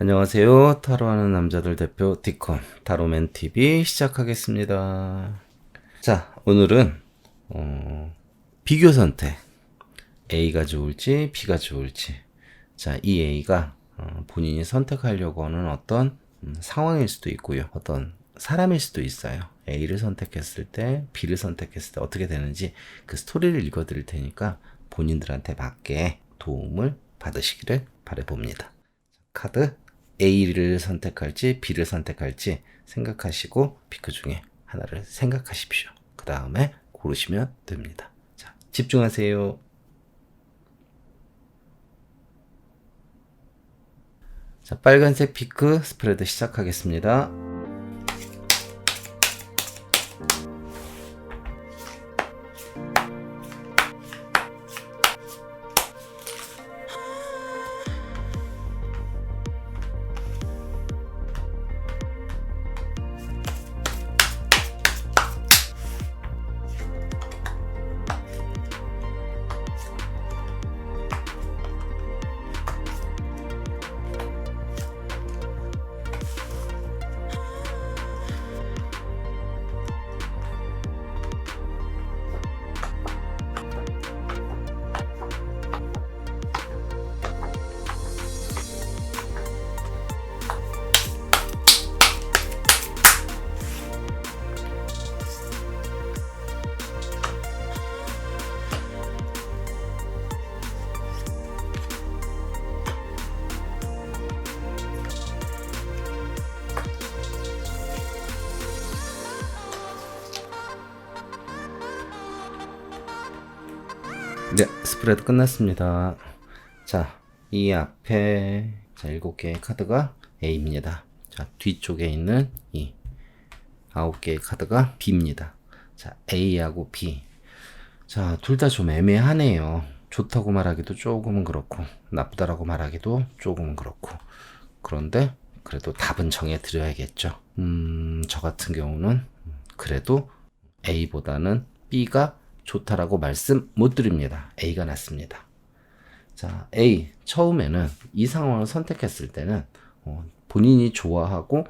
안녕하세요. 타로하는 남자들 대표 디콘 타로맨TV 시작하겠습니다. 자, 오늘은 비교 선택 A가 좋을지 B가 좋을지. 자, 이 A가 본인이 선택하려고 하는 어떤 상황일 수도 있고요. 어떤 사람일 수도 있어요. A를 선택했을 때 B를 선택했을 때 어떻게 되는지 그 스토리를 읽어드릴 테니까 본인들한테 맞게 도움을 받으시기를 바라봅니다. 카드 A를 선택할지 B를 선택할지 생각하시고 피크 중에 하나를 생각하십시오. 그 다음에 고르시면 됩니다. 자, 집중하세요. 자, 빨간색 피크 스프레드 시작하겠습니다. 네, 스프레드 끝났습니다. 자, 이 앞에 7개의 카드가 A입니다. 자, 뒤쪽에 있는 이 9개의 카드가 B입니다. 자, A하고 B. 자, 둘 다 좀 애매하네요. 좋다고 말하기도 조금은 그렇고 나쁘다라고 말하기도 조금은 그렇고. 그런데 그래도 답은 정해 드려야겠죠. 저 같은 경우는 그래도 A보다는 B가 좋다라고 말씀 못 드립니다. A가 낫습니다. 자, A. 처음에는 이 상황을 선택했을 때는 본인이 좋아하고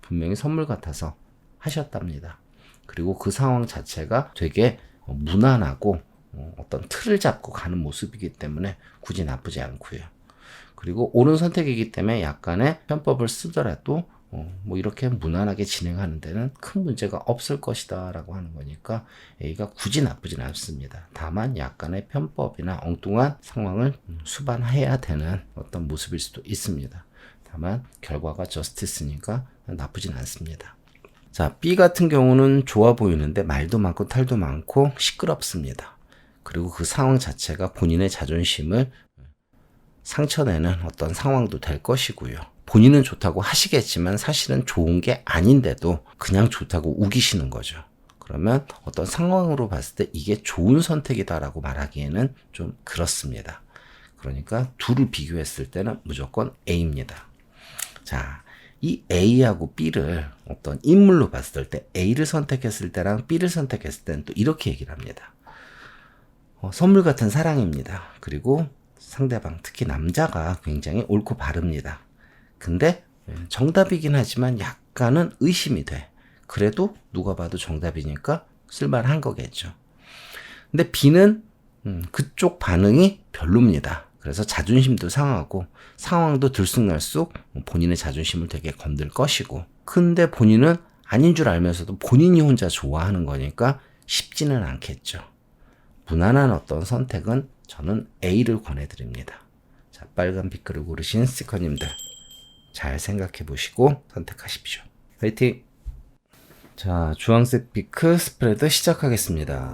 분명히 선물 같아서 하셨답니다. 그리고 그 상황 자체가 되게 무난하고 어떤 틀을 잡고 가는 모습이기 때문에 굳이 나쁘지 않고요. 그리고 옳은 선택이기 때문에 약간의 편법을 쓰더라도 뭐 이렇게 무난하게 진행하는 데는 큰 문제가 없을 것이다 라고 하는 거니까 A가 굳이 나쁘진 않습니다. 다만 약간의 편법이나 엉뚱한 상황을 수반해야 되는 어떤 모습일 수도 있습니다. 다만 결과가 저스티스니까 나쁘진 않습니다. 자, B 같은 경우는 좋아 보이는데 말도 많고 탈도 많고 시끄럽습니다. 그리고 그 상황 자체가 본인의 자존심을 상처내는 어떤 상황도 될 것이고요. 본인은 좋다고 하시겠지만 사실은 좋은 게 아닌데도 그냥 좋다고 우기시는 거죠. 그러면 어떤 상황으로 봤을 때 이게 좋은 선택이다라고 말하기에는 좀 그렇습니다. 그러니까 둘을 비교했을 때는 무조건 A입니다. 자, 이 A하고 B를 어떤 인물로 봤을 때 A를 선택했을 때랑 B를 선택했을 때는 또 이렇게 얘기를 합니다. 선물 같은 사랑입니다. 그리고 상대방, 특히 남자가 굉장히 옳고 바릅니다. 근데 정답이긴 하지만 약간은 의심이 돼. 그래도 누가 봐도 정답이니까 쓸만한 거겠죠. 근데 B는 그쪽 반응이 별로입니다. 그래서 자존심도 상하고 상황도 들쑥날쑥 본인의 자존심을 되게 건들 것이고, 근데 본인은 아닌 줄 알면서도 본인이 혼자 좋아하는 거니까 쉽지는 않겠죠. 무난한 어떤 선택은 저는 A를 권해드립니다. 자, 빨간 피크를 고르신 스티커님들 잘 생각해 보시고 선택하십시오. 화이팅! 자, 주황색 피크 스프레드 시작하겠습니다.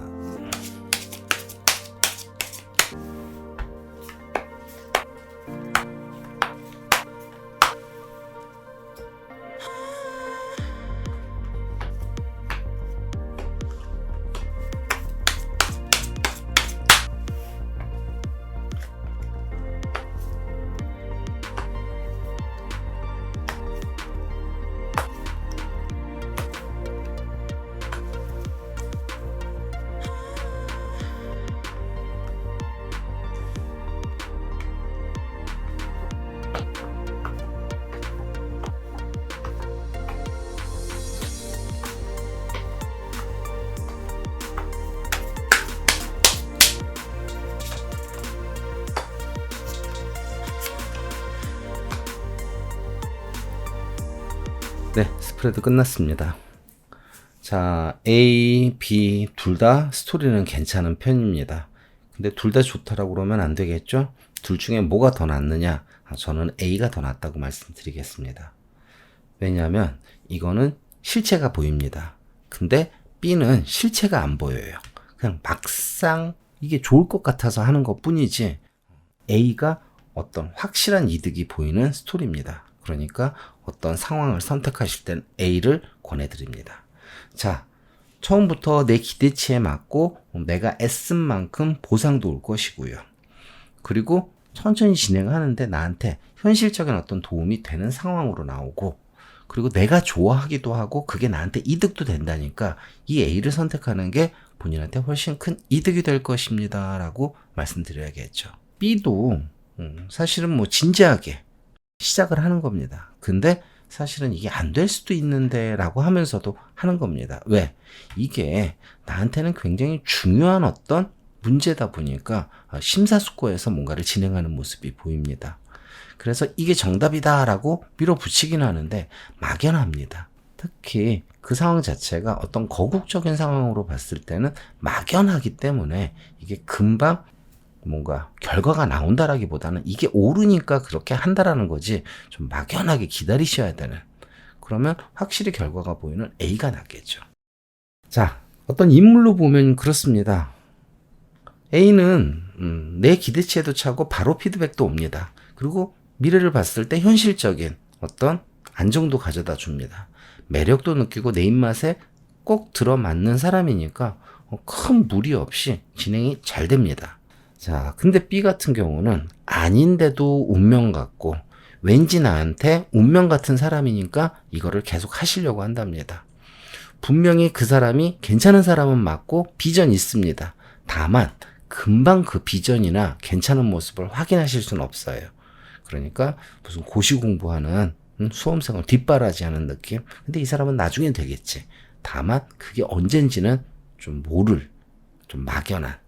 네, 스프레드 끝났습니다. 자, A, B 둘 다 스토리는 괜찮은 편입니다. 근데 둘 다 좋다라고 그러면 안 되겠죠? 둘 중에 뭐가 더 낫느냐? 저는 A가 더 낫다고 말씀드리겠습니다. 왜냐하면 이거는 실체가 보입니다. 근데 B는 실체가 안 보여요. 그냥 막상 이게 좋을 것 같아서 하는 것 뿐이지 A가 어떤 확실한 이득이 보이는 스토리입니다. 그러니까 어떤 상황을 선택하실 땐 A를 권해드립니다. 자, 처음부터 내 기대치에 맞고 내가 애쓴 만큼 보상도 올 것이고요. 그리고 천천히 진행하는데 나한테 현실적인 어떤 도움이 되는 상황으로 나오고, 그리고 내가 좋아하기도 하고 그게 나한테 이득도 된다니까 이 A를 선택하는 게 본인한테 훨씬 큰 이득이 될 것입니다 라고 말씀드려야겠죠. B도 사실은 뭐 진지하게 시작을 하는 겁니다. 근데 사실은 이게 안 될 수도 있는데 라고 하면서도 하는 겁니다. 왜? 이게 나한테는 굉장히 중요한 어떤 문제다 보니까 심사숙고해서 뭔가를 진행하는 모습이 보입니다. 그래서 이게 정답이다 라고 밀어붙이긴 하는데 막연합니다. 특히 그 상황 자체가 어떤 거국적인 상황으로 봤을 때는 막연하기 때문에 이게 금방 뭔가 결과가 나온다라기보다는 이게 옳으니까 그렇게 한다라는 거지, 좀 막연하게 기다리셔야 되는, 그러면 확실히 결과가 보이는 A가 낫겠죠. 자, 어떤 인물로 보면 그렇습니다. A는 내 기대치에도 차고 바로 피드백도 옵니다. 그리고 미래를 봤을 때 현실적인 어떤 안정도 가져다 줍니다. 매력도 느끼고 내 입맛에 꼭 들어맞는 사람이니까 큰 무리 없이 진행이 잘 됩니다. 자, 근데 B 같은 경우는 아닌데도 운명 같고 왠지 나한테 운명 같은 사람이니까 이거를 계속 하시려고 한답니다. 분명히 그 사람이 괜찮은 사람은 맞고 비전이 있습니다. 다만 금방 그 비전이나 괜찮은 모습을 확인하실 수는 없어요. 그러니까 무슨 고시 공부하는 수험생을 뒷바라지하는 느낌? 근데 이 사람은 나중엔 되겠지. 다만 그게 언젠지는 좀 모를, 좀 막연한,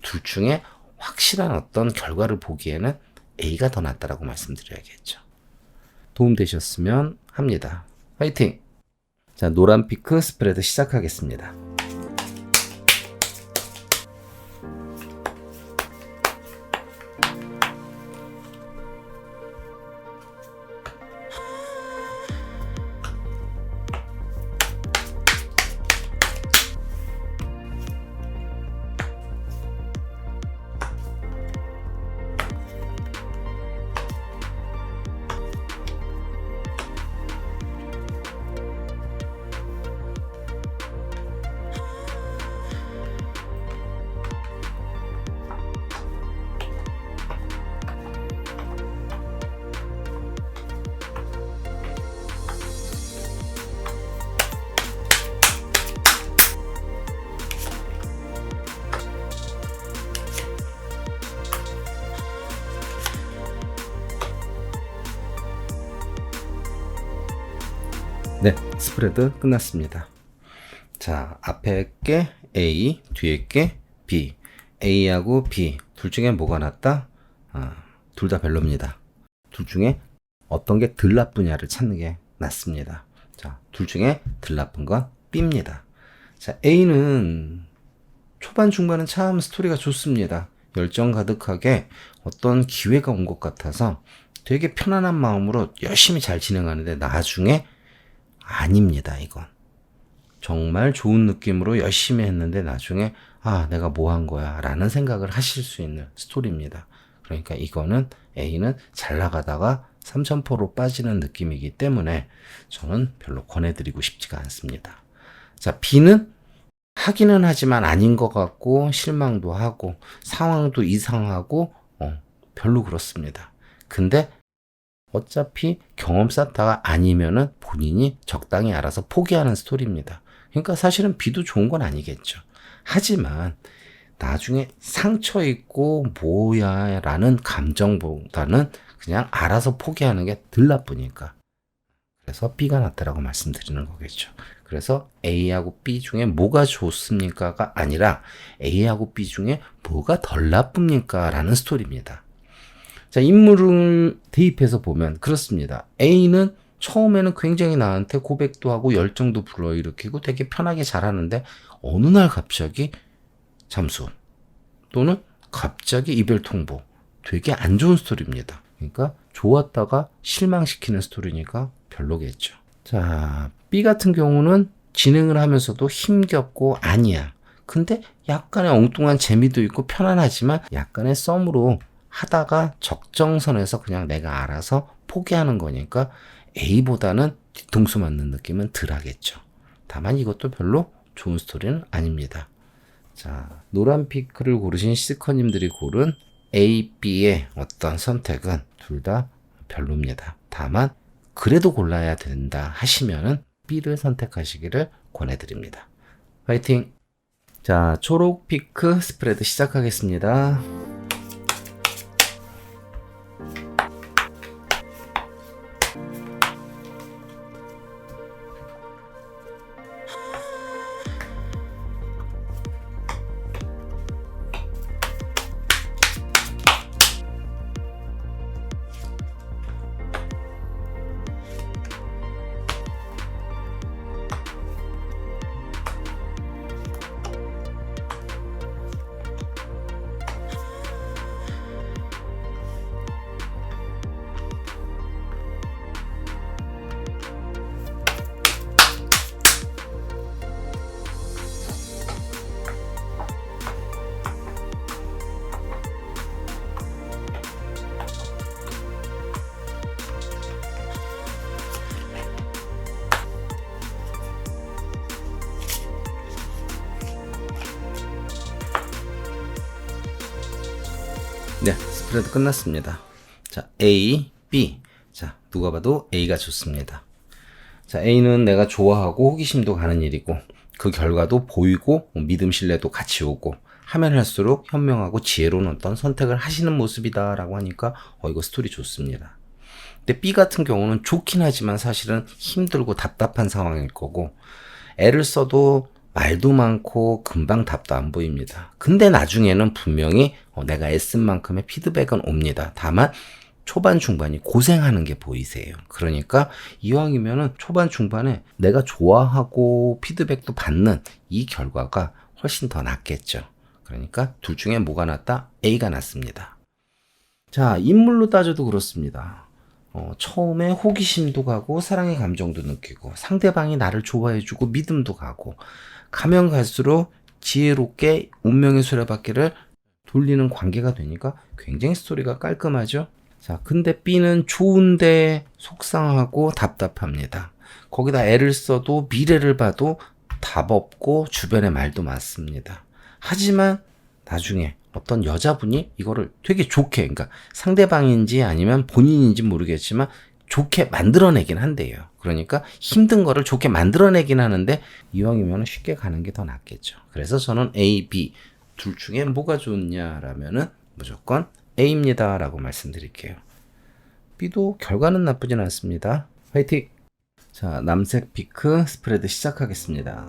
둘 중에 확실한 어떤 결과를 보기에는 A가 더 낫다라고 말씀드려야겠죠. 도움되셨으면 합니다. 화이팅! 자, 노란 피크 스프레드 시작하겠습니다. 네, 스프레드 끝났습니다. 자, 앞에 게 A, 뒤에 게 B. A하고 B 둘 중에 뭐가 낫다? 둘 다 별로입니다. 둘 중에 어떤 게 덜 나쁘냐를 찾는 게 낫습니다. 자, 둘 중에 덜 나쁜 건 B입니다. 자, A는 초반 중반은 참 스토리가 좋습니다. 열정 가득하게 어떤 기회가 온 것 같아서 되게 편안한 마음으로 열심히 잘 진행하는데 나중에 아닙니다, 이건. 정말 좋은 느낌으로 열심히 했는데 나중에 내가 뭐 한 거야 라는 생각을 하실 수 있는 스토리입니다. 그러니까 이거는 A는 잘 나가다가 3000%로 빠지는 느낌이기 때문에 저는 별로 권해드리고 싶지가 않습니다. 자, B는 하기는 하지만 아닌 것 같고 실망도 하고 상황도 이상하고 별로 그렇습니다. 근데 어차피 경험 쌓다가 아니면은 본인이 적당히 알아서 포기하는 스토리입니다. 그러니까 사실은 B도 좋은 건 아니겠죠. 하지만 나중에 상처 있고 뭐야 라는 감정보다는 그냥 알아서 포기하는 게 덜 나쁘니까. 그래서 B가 낫다라고 말씀드리는 거겠죠. 그래서 A하고 B 중에 뭐가 좋습니까가 아니라 A하고 B 중에 뭐가 덜 나쁩니까 라는 스토리입니다. 자, 인물을 대입해서 보면 그렇습니다. A는 처음에는 굉장히 나한테 고백도 하고 열정도 불러일으키고 되게 편하게 잘하는데 어느 날 갑자기 잠수 또는 갑자기 이별 통보. 되게 안 좋은 스토리입니다. 그러니까 좋았다가 실망시키는 스토리니까 별로겠죠. 자, B 같은 경우는 진행을 하면서도 힘겹고 아니야. 근데 약간의 엉뚱한 재미도 있고 편안하지만 약간의 썸으로 하다가 적정선에서 그냥 내가 알아서 포기하는 거니까 A보다는 뒤통수 맞는 느낌은 덜 하겠죠. 다만 이것도 별로 좋은 스토리는 아닙니다. 자, 노란 피크를 고르신 시커님들이 고른 A, B의 어떤 선택은 둘 다 별로입니다. 다만 그래도 골라야 된다 하시면은 B를 선택하시기를 권해드립니다. 화이팅! 자, 초록 피크 스프레드 시작하겠습니다. 네, 스프레드 끝났습니다. 자, A, B. 자, 누가 봐도 A가 좋습니다. 자, A는 내가 좋아하고 호기심도 가는 일이고, 그 결과도 보이고, 믿음, 신뢰도 같이 오고, 하면 할수록 현명하고 지혜로운 어떤 선택을 하시는 모습이다라고 하니까, 이거 스토리 좋습니다. 근데 B 같은 경우는 좋긴 하지만 사실은 힘들고 답답한 상황일 거고, 애를 써도 말도 많고 금방 답도 안 보입니다. 근데 나중에는 분명히 내가 애쓴 만큼의 피드백은 옵니다. 다만 초반 중반이 고생하는 게 보이세요. 그러니까 이왕이면은 초반 중반에 내가 좋아하고 피드백도 받는 이 결과가 훨씬 더 낫겠죠. 그러니까 둘 중에 뭐가 낫다? A가 낫습니다. 자, 인물로 따져도 그렇습니다. 처음에 호기심도 가고 사랑의 감정도 느끼고 상대방이 나를 좋아해주고 믿음도 가고 가면 갈수록 지혜롭게 운명의 수레바퀴를 돌리는 관계가 되니까 굉장히 스토리가 깔끔하죠. 자, 근데 B는 좋은데 속상하고 답답합니다. 거기다 애를 써도 미래를 봐도 답 없고 주변의 말도 많습니다. 하지만 나중에 어떤 여자분이 이거를 되게 좋게, 그러니까 상대방인지 아니면 본인인지 모르겠지만 좋게 만들어내긴 한대요. 그러니까 힘든 거를 좋게 만들어내긴 하는데 이왕이면 쉽게 가는 게 더 낫겠죠. 그래서 저는 A, B 둘 중에 뭐가 좋냐라면은 무조건 A입니다 라고 말씀드릴게요. B도 결과는 나쁘진 않습니다. 화이팅! 자, 남색 피크 스프레드 시작하겠습니다.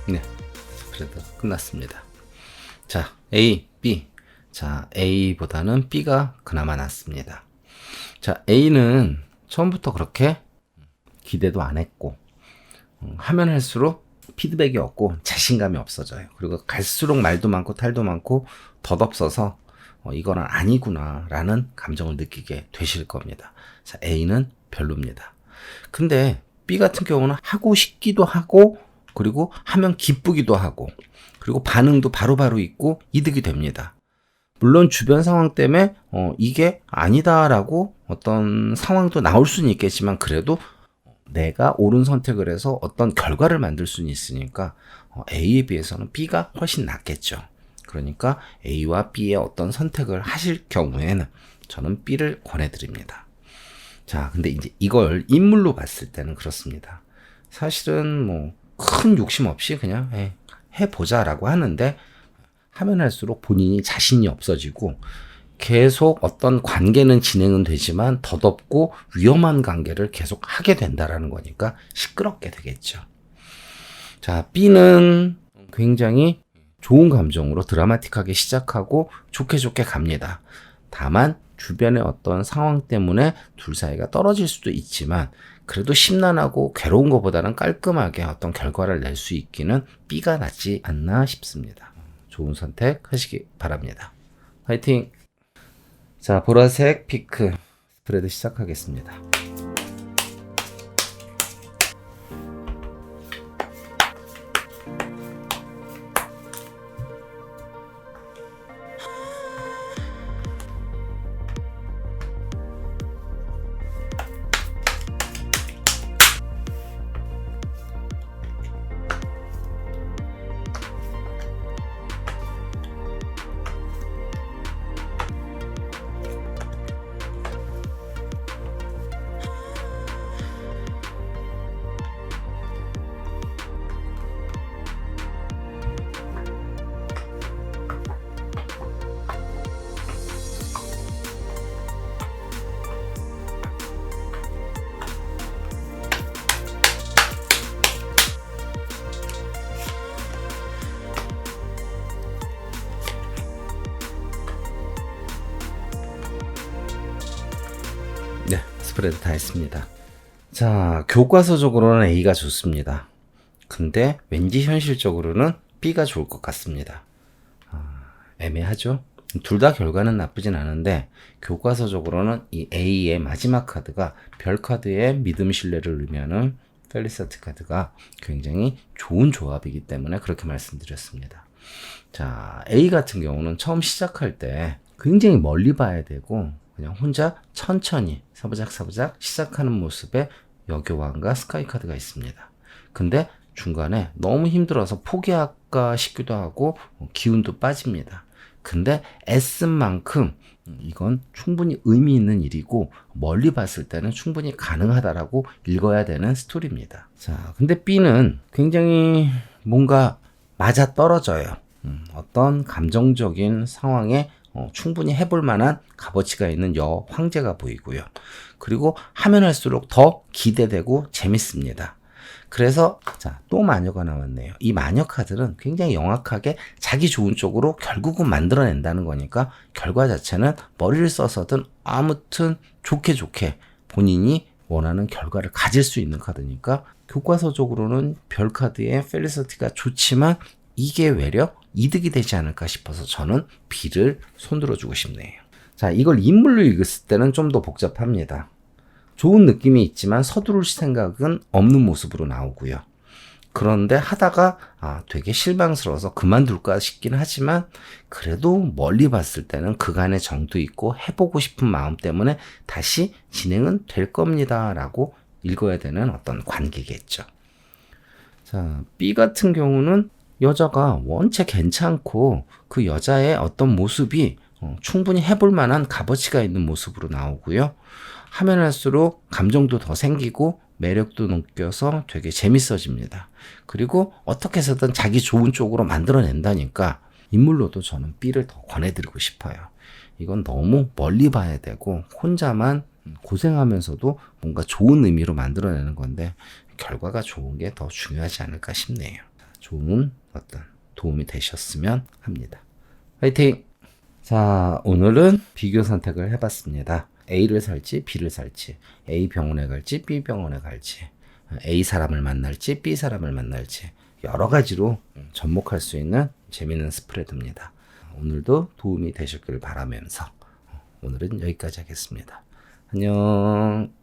네, 그래도 끝났습니다. 자, A, B. 자, A보다는 B가 그나마 낫습니다. 자, A는 처음부터 그렇게 기대도 안 했고, 하면 할수록 피드백이 없고 자신감이 없어져요. 그리고 갈수록 말도 많고 탈도 많고 덧없어서 이거는 아니구나 라는 감정을 느끼게 되실 겁니다. 자, A는 별로입니다. 근데 B 같은 경우는 하고 싶기도 하고, 그리고 하면 기쁘기도 하고, 그리고 반응도 바로바로 있고 이득이 됩니다. 물론 주변 상황 때문에 이게 아니다라고 어떤 상황도 나올 수는 있겠지만, 그래도 내가 옳은 선택을 해서 어떤 결과를 만들 수는 있으니까 A에 비해서는 B가 훨씬 낫겠죠. 그러니까 A와 B의 어떤 선택을 하실 경우에는 저는 B를 권해드립니다. 자, 근데 이제 이걸 인물로 봤을 때는 그렇습니다. 사실은 뭐 큰 욕심 없이 그냥 해보자라고 하는데, 하면 할수록 본인이 자신이 없어지고 계속 어떤 관계는 진행은 되지만 덧없고 위험한 관계를 계속 하게 된다라는 거니까 시끄럽게 되겠죠. 자, B는 굉장히 좋은 감정으로 드라마틱하게 시작하고 좋게 갑니다. 다만 주변의 어떤 상황 때문에 둘 사이가 떨어질 수도 있지만, 그래도 심란하고 괴로운 것보다는 깔끔하게 어떤 결과를 낼 수 있기는 B가 낫지 않나 싶습니다. 좋은 선택 하시기 바랍니다. 화이팅! 자, 보라색 피크 스프레드 시작하겠습니다. 네, 스프레드 다 했습니다. 자, 교과서적으로는 A가 좋습니다. 근데 왠지 현실적으로는 B가 좋을 것 같습니다. 애매하죠? 둘 다 결과는 나쁘진 않은데, 교과서적으로는 이 A의 마지막 카드가 별 카드의 믿음 신뢰를 의미하는 펠리사트 카드가 굉장히 좋은 조합이기 때문에 그렇게 말씀드렸습니다. 자, A 같은 경우는 처음 시작할 때 굉장히 멀리 봐야 되고, 그냥 혼자 천천히 사부작 시작하는 모습에 여교왕과 스카이 카드가 있습니다. 근데 중간에 너무 힘들어서 포기할까 싶기도 하고 기운도 빠집니다. 근데 애쓴 만큼 이건 충분히 의미 있는 일이고, 멀리 봤을 때는 충분히 가능하다라고 읽어야 되는 스토리입니다. 자, 근데 B는 굉장히 뭔가 맞아 떨어져요. 어떤 감정적인 상황에 충분히 해볼 만한 값어치가 있는 여 황제가 보이고요. 그리고 하면 할수록 더 기대되고 재밌습니다. 그래서 자, 또 마녀가 나왔네요. 이 마녀 카드는 굉장히 영악하게 자기 좋은 쪽으로 결국은 만들어낸다는 거니까, 결과 자체는 머리를 써서든 아무튼 좋게 본인이 원하는 결과를 가질 수 있는 카드니까, 교과서적으로는 별 카드의 펠리서티가 좋지만 이게 외려 이득이 되지 않을까 싶어서 저는 B를 손들어주고 싶네요. 자, 이걸 인물로 읽었을 때는 좀 더 복잡합니다. 좋은 느낌이 있지만 서두를 생각은 없는 모습으로 나오고요. 그런데 하다가 되게 실망스러워서 그만둘까 싶긴 하지만, 그래도 멀리 봤을 때는 그간의 정도 있고 해보고 싶은 마음 때문에 다시 진행은 될 겁니다 라고 읽어야 되는 어떤 관계겠죠. 자, B 같은 경우는 여자가 원체 괜찮고 그 여자의 어떤 모습이 충분히 해볼 만한 값어치가 있는 모습으로 나오고요. 하면 할수록 감정도 더 생기고 매력도 느껴서 되게 재밌어집니다. 그리고 어떻게 해서든 자기 좋은 쪽으로 만들어낸다니까, 인물로도 저는 B를 더 권해드리고 싶어요. 이건 너무 멀리 봐야 되고 혼자만 고생하면서도 뭔가 좋은 의미로 만들어내는 건데, 결과가 좋은 게 더 중요하지 않을까 싶네요. 좋은 어떤 도움이 되셨으면 합니다. 화이팅! 자, 오늘은 비교 선택을 해봤습니다. A를 살지 B를 살지, A 병원에 갈지 B 병원에 갈지, A 사람을 만날지 B 사람을 만날지, 여러 가지로 접목할 수 있는 재미있는 스프레드입니다. 오늘도 도움이 되셨길 바라면서 오늘은 여기까지 하겠습니다. 안녕.